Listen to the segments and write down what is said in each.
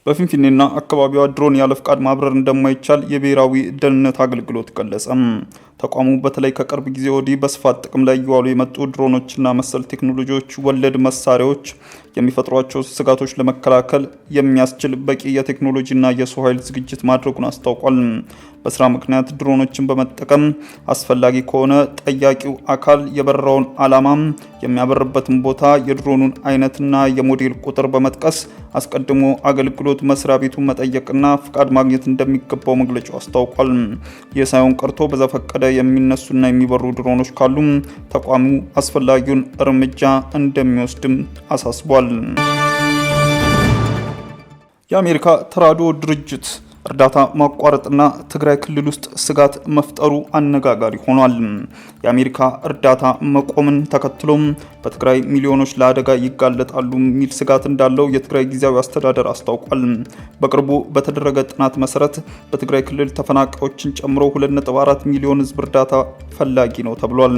በፊንፊኔና አካባቢዋ ድሮን ያለ ፍቃድ ማብረር እንደማይቻል የብሔራዊ ደህንነት አገልግሎት ገለጸ። ተቋሙ በተለይ ከቅርብ ጊዜ ወዲህ በስፋት ጥቅም ላይ እየዋሉ የመጡ ድሮኖችና መሰል ቴክኖሎጂዎች ወለድ መሳሪያዎች የሚፈጥሯቸው ስጋቶች ለመከላከል የሚያስችል በቂ የቴክኖሎጂና የሰው ኃይል ዝግጅት ማድረጉን አስታውቋል። በስራ ምክንያት ድሮኖችን በመጠቀም አስፈላጊ ከሆነ ጠያቂው አካል የበረራውን ዓላማ፣ የሚያበርበትን ቦታ፣ የድሮኑን አይነትና የሞዴል ቁጥር በመጥቀስ አስቀድሞ አገልግሎት መስሪያ ቤቱን መጠየቅና ፍቃድ ማግኘት እንደሚገባው መግለጫው አስታውቋል። ይህ ሳይሆን ቀርቶ በዘፈቀደ የሚነሱና የሚበሩ ድሮኖች ካሉ ተቋሙ አስፈላጊውን እርምጃ እንደሚወስድም አሳስቧል። የአሜሪካ ተራድኦ ድርጅት እርዳታ ማቋረጥና ትግራይ ክልል ውስጥ ስጋት መፍጠሩ አነጋጋሪ ሆኗል። የአሜሪካ እርዳታ መቆምን ተከትሎም በትግራይ ሚሊዮኖች ለአደጋ ይጋለጣሉ የሚል ስጋት እንዳለው የትግራይ ጊዜያዊ አስተዳደር አስታውቋል። በቅርቡ በተደረገ ጥናት መሰረት በትግራይ ክልል ተፈናቃዮችን ጨምሮ 2.4 ሚሊዮን ሕዝብ እርዳታ ፈላጊ ነው ተብሏል።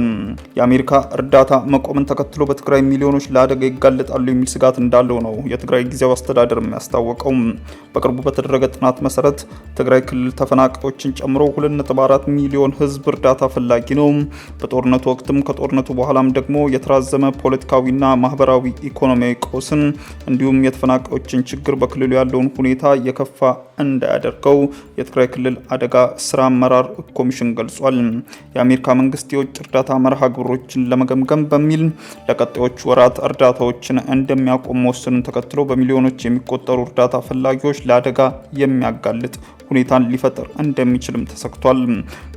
የአሜሪካ እርዳታ መቆምን ተከትሎ በትግራይ ሚሊዮኖች ለአደጋ ይጋለጣሉ የሚል ስጋት እንዳለው ነው የትግራይ ጊዜያዊ አስተዳደር የሚያስታወቀው። በቅርቡ በተደረገ ጥናት መሰረት ትግራይ ክልል ተፈናቃዮችን ጨምሮ 2.4 ሚሊዮን ሕዝብ እርዳታ ፈላጊ ነው። በጦርነቱ ወቅትም ከጦርነቱ በኋላም ደግሞ የተራዘመ ፖለቲካዊና ማህበራዊ ኢኮኖሚያዊ ቀውስን እንዲሁም የተፈናቃዮችን ችግር በክልሉ ያለውን ሁኔታ የከፋ እንዳያደርገው የትግራይ ክልል አደጋ ስራ አመራር ኮሚሽን ገልጿል። የአሜሪካ መንግስት የውጭ እርዳታ መርሃ ግብሮችን ለመገምገም በሚል ለቀጣዮቹ ወራት እርዳታዎችን እንደሚያቆም መወሰኑን ተከትሎ በሚሊዮኖች የሚቆጠሩ እርዳታ ፈላጊዎች ለአደጋ የሚያጋልጥ ሁኔታን ሊፈጠር እንደሚችልም ተሰክቷል።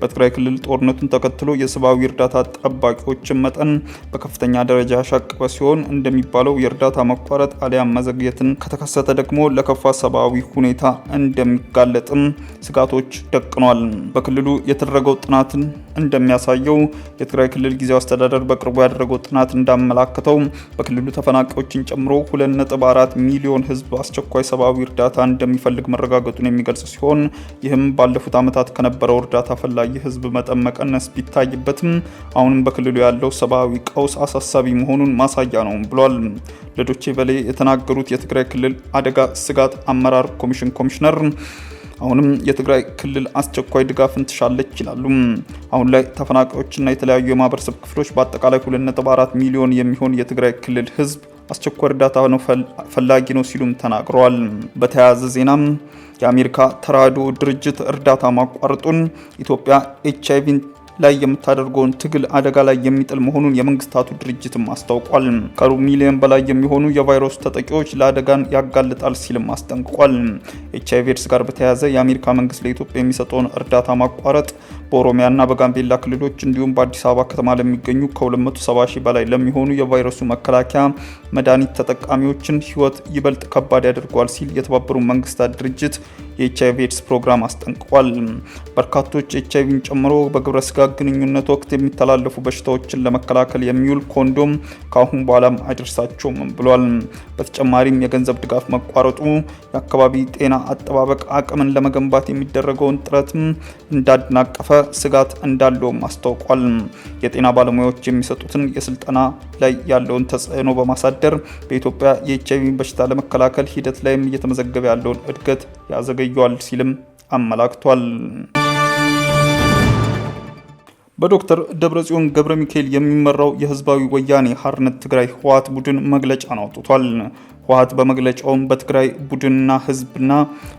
በትግራይ ክልል ጦርነቱን ተከትሎ የሰብአዊ እርዳታ ጠባቂዎችን መጠን በከፍተኛ ደረጃ ያሻቀበ ሲሆን እንደሚባለው የእርዳታ መቋረጥ አሊያም መዘግየትን ከተከሰተ ደግሞ ለከፋ ሰብአዊ ሁኔታ እንደሚጋለጥም ስጋቶች ደቅኗል። በክልሉ የተደረገው ጥናትን እንደሚያሳየው የትግራይ ክልል ጊዜያዊ አስተዳደር በቅርቡ ያደረገው ጥናት እንዳመላከተው በክልሉ ተፈናቃዮችን ጨምሮ 2.4 ሚሊዮን ሕዝብ አስቸኳይ ሰብአዊ እርዳታ እንደሚፈልግ መረጋገጡን የሚገልጽ ሲሆን ይህም ባለፉት ዓመታት ከነበረው እርዳታ ፈላጊ ሕዝብ መጠን መቀነስ ቢታይበትም አሁንም በክልሉ ያለው ሰብአዊ ቀውስ አሳሳቢ መሆኑን ማሳያ ነው ብሏል። ለዶቼ ቬለ የተናገሩት የትግራይ ክልል አደጋ ስጋት አመራር ኮሚሽን ኮሚሽነር አሁንም የትግራይ ክልል አስቸኳይ ድጋፍን ትሻለች ይላሉ። አሁን ላይ ተፈናቃዮችና የተለያዩ የማህበረሰብ ክፍሎች በአጠቃላይ 2.4 ሚሊዮን የሚሆን የትግራይ ክልል ሕዝብ አስቸኳይ እርዳታ ነው ፈላጊ ነው ሲሉም ተናግረዋል። በተያያዘ ዜናም የአሜሪካ ተራድኦ ድርጅት እርዳታ ማቋረጡን ኢትዮጵያ HIV ላይ የምታደርገውን ትግል አደጋ ላይ የሚጥል መሆኑን የመንግስታቱ ድርጅትም አስታውቋል። ከሩብ ሚሊዮን በላይ የሚሆኑ የቫይረሱ ተጠቂዎች ለአደጋን ያጋልጣል ሲልም አስጠንቅቋል። HIV ኤድስ ጋር በተያያዘ የአሜሪካ መንግስት ለኢትዮጵያ የሚሰጠውን እርዳታ ማቋረጥ በኦሮሚያና በጋምቤላ ክልሎች እንዲሁም በአዲስ አበባ ከተማ ለሚገኙ ከ270 ሺህ በላይ ለሚሆኑ የቫይረሱ መከላከያ መድኃኒት ተጠቃሚዎችን ህይወት ይበልጥ ከባድ ያደርገዋል ሲል የተባበሩት መንግስታት ድርጅት የኤችአይቪ ኤድስ ፕሮግራም አስጠንቅቋል። በርካቶች ኤችአይቪን ጨምሮ በግብረ ስጋ ግንኙነት ወቅት የሚተላለፉ በሽታዎችን ለመከላከል የሚውል ኮንዶም ከአሁን በኋላም አይደርሳቸውም ብሏል። በተጨማሪም የገንዘብ ድጋፍ መቋረጡ የአካባቢ ጤና አጠባበቅ አቅምን ለመገንባት የሚደረገውን ጥረትም እንዳደናቀፈ ስጋት እንዳለውም አስታውቋል። የጤና ባለሙያዎች የሚሰጡትን የስልጠና ላይ ያለውን ተጽዕኖ በማሳደር በኢትዮጵያ የኤችአይቪ በሽታ ለመከላከል ሂደት ላይም እየተመዘገበ ያለውን እድገት ያዘገየዋል ሲልም አመላክቷል። በዶክተር ደብረጽዮን ገብረ ሚካኤል የሚመራው የህዝባዊ ወያኔ ሓርነት ትግራይ ህወሓት ቡድን መግለጫን አውጥቷል። ህወሓት በመግለጫውም በትግራይ ቡድንና ህዝብና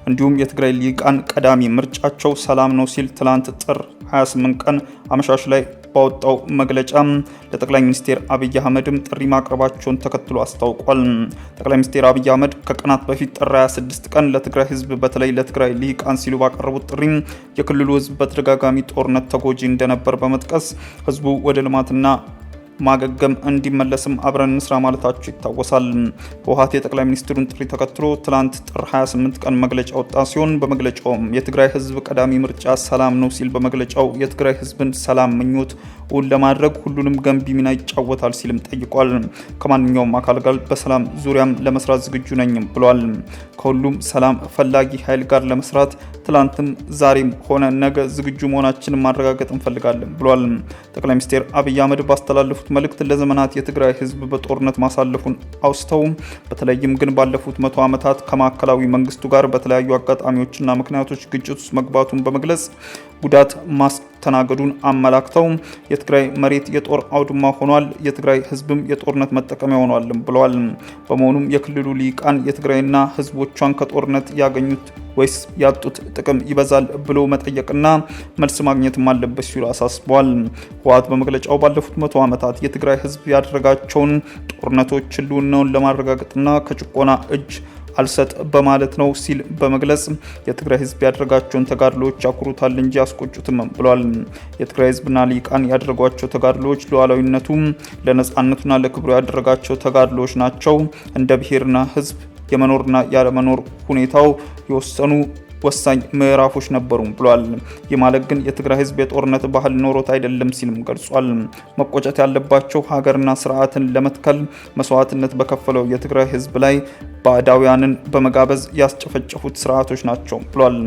እንዲሁም የትግራይ ሊቃን ቀዳሚ ምርጫቸው ሰላም ነው ሲል ትላንት ጥር 28 ቀን አመሻሽ ላይ ባወጣው መግለጫ ለጠቅላይ ሚኒስትር አብይ አህመድም ጥሪ ማቅረባቸውን ተከትሎ አስታውቋል። ጠቅላይ ሚኒስትር አብይ አህመድ ከቀናት በፊት ጥር 26 ቀን ለትግራይ ህዝብ በተለይ ለትግራይ ሊቃን ሲሉ ባቀረቡት ጥሪ የክልሉ ህዝብ በተደጋጋሚ ጦርነት ተጎጂ እንደነበር በመጥቀስ ህዝቡ ወደ ልማትና ማገገም እንዲመለስም አብረን እንስራ ማለታቸው ይታወሳል። ህወሓት የጠቅላይ ሚኒስትሩን ጥሪ ተከትሎ ትላንት ጥር 28 ቀን መግለጫ ወጣ ሲሆን በመግለጫውም የትግራይ ህዝብ ቀዳሚ ምርጫ ሰላም ነው ሲል በመግለጫው የትግራይ ህዝብን ሰላም ምኞት እውን ለማድረግ ሁሉንም ገንቢ ሚና ይጫወታል ሲልም ጠይቋል። ከማንኛውም አካል ጋር በሰላም ዙሪያም ለመስራት ዝግጁ ነኝም ብሏል። ከሁሉም ሰላም ፈላጊ ኃይል ጋር ለመስራት ትላንትም ዛሬም ሆነ ነገ ዝግጁ መሆናችንን ማረጋገጥ እንፈልጋለን ብሏል። ጠቅላይ ሚኒስትር አብይ አህመድ ባስተላለፉት መልእክት ለዘመናት የትግራይ ህዝብ በጦርነት ማሳለፉን አውስተው በተለይም ግን ባለፉት 100 ዓመታት ከማዕከላዊ መንግስቱ ጋር በተለያዩ አጋጣሚዎችና ምክንያቶች ግጭት ውስጥ መግባቱን በመግለጽ ጉዳት ማስተናገዱን አመላክተው የትግራይ መሬት የጦር አውድማ ሆኗል፣ የትግራይ ህዝብም የጦርነት መጠቀሚያ ሆኗል ብለዋል። በመሆኑም የክልሉ ሊቃን የትግራይና ህዝቦቿን ከጦርነት ያገኙት ወይስ ያጡት ጥቅም ይበዛል ብሎ መጠየቅና መልስ ማግኘትም አለበት ሲሉ አሳስበዋል። ህወሓት በመግለጫው ባለፉት 100 ዓመታት የትግራይ ህዝብ ያደረጋቸውን ጦርነቶች ህልውናውን ለማረጋገጥና ከጭቆና እጅ አልሰጥ በማለት ነው ሲል በመግለጽ የትግራይ ህዝብ ያደረጋቸውን ተጋድሎዎች ያኩሩታል እንጂ ያስቆጩትም ብሏል። የትግራይ ህዝብና ሊቃን ያደረጓቸው ተጋድሎዎች ሉዓላዊነቱ ለነጻነቱና ለክብሩ ያደረጋቸው ተጋድሎዎች ናቸው። እንደ ብሔርና ህዝብ የመኖርና ያለመኖር ሁኔታው የወሰኑ ወሳኝ ምዕራፎች ነበሩ ብሏል። ይህ ማለት ግን የትግራይ ህዝብ የጦርነት ባህል ኖሮት አይደለም ሲልም ገልጿል። መቆጨት ያለባቸው ሀገርና ስርዓትን ለመትከል መስዋዕትነት በከፈለው የትግራይ ህዝብ ላይ ባዕዳውያንን በመጋበዝ ያስጨፈጨፉት ስርዓቶች ናቸው ብሏል።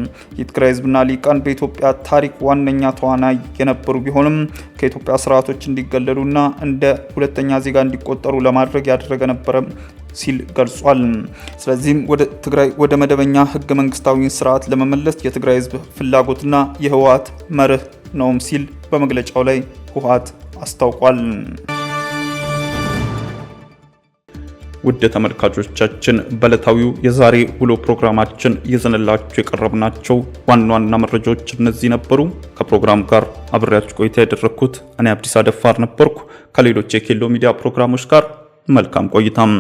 የትግራይ ህዝብና ሊቃን በኢትዮጵያ ታሪክ ዋነኛ ተዋናይ የነበሩ ቢሆንም ከኢትዮጵያ ስርዓቶች እንዲገለሉና እንደ ሁለተኛ ዜጋ እንዲቆጠሩ ለማድረግ ያደረገ ነበረ ሲል ገልጿል። ስለዚህም ወደ ትግራይ ወደ መደበኛ ህገ መንግስታዊ ስርዓት ለመመለስ የትግራይ ህዝብ ፍላጎትና የህወሓት መርህ ነውም ሲል በመግለጫው ላይ ህወሓት አስታውቋል። ውድ ተመልካቾቻችን በዕለታዊው የዛሬ ውሎ ፕሮግራማችን ይዘንላችሁ የቀረብናቸው ዋና ዋና መረጃዎች እነዚህ ነበሩ። ከፕሮግራም ጋር አብሬያችሁ ቆይታ ያደረኩት እኔ አብዲስ አደፋር ነበርኩ። ከሌሎች የኬሎ ሚዲያ ፕሮግራሞች ጋር መልካም ቆይታም